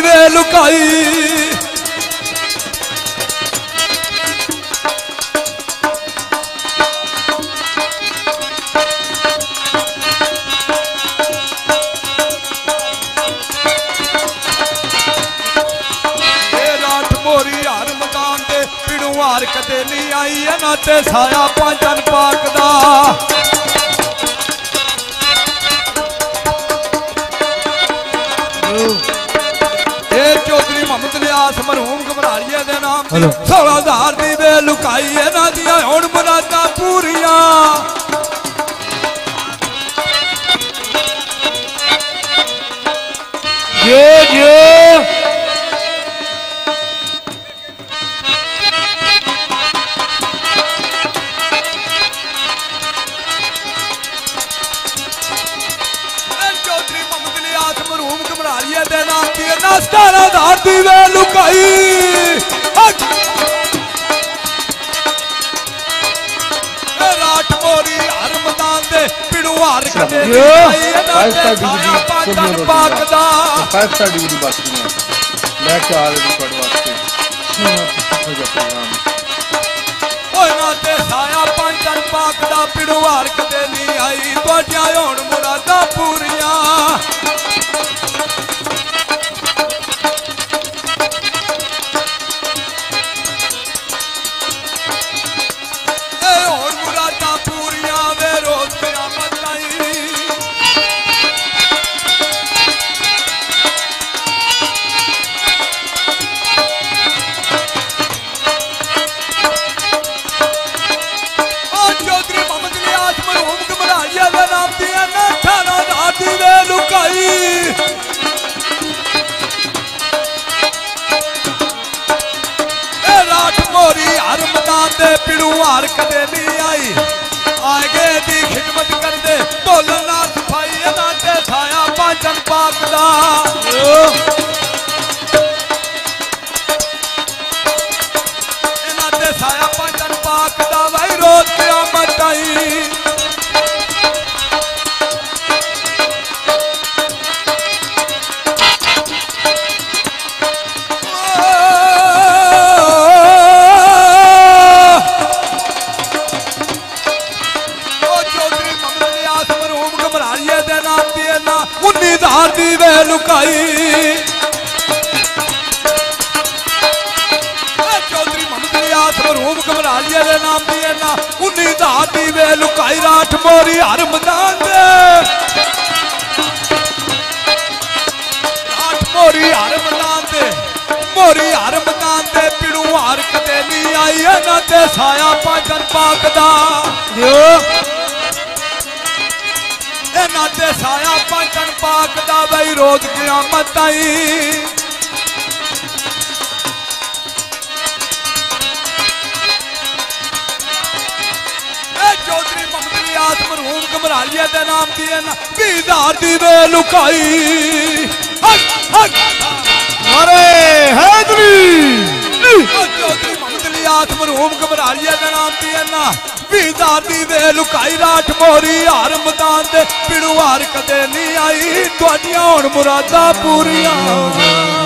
वे लुकाई हार कदे नहीं आई है ना ते साया पांचन पाक दा चौधरी मोहम्मद लियास मरहूम घबराड़िया दे नाम 16,000 दी वे लुकाई है ना दिया हुण मुरादां पूरियां जो दी वे लुकाई राठ मोरी हर मैदान दे पिड़ू हार कदे पांचन पाक दा 5 स्टार ड्यूटी बस लेके आ रहे पड़ वास्ते ओए ना ते साया पांचन पाक दा पिड़ू हार कदे नहीं आई तोड़ियां हुण मुरादां पूरियां पिड़ू हार कदे नहीं आई आगे दी खिदमत कर दे ढोलना सफाई ना ते साया पांचन पाक दा इना ते साया पांचन पाक दा भाई रोज क़यामत आई दी वे लुकाई चौधरी मोहम्मद लियास मरहूम घबराड़िया दे नाम दी ना 19,000 दी वे लुकाई राठ मोरी हर मैदान दे राठ मोरी हर मैदान दे पिड़ू हार कदे नहीं आई है ना ते साया पांचन पाक दा नाते साया पांचन पाक दा भाई रोज क़यामत आई चौधरी मोहम्मद लियास मरहूम घबराड़िया दे नाम दी ना 20,000 दी वे लुकाई अरे हैदरी चौधरी मोहम्मद लियास मरहूम घबराड़िया दे नाम दी ना 20,000 दी वे लुकाई राठ मोरी हर मैदान दे पिड़ू हार कदे नहीं आई तुहाडियां हुण मुरादां पूरियां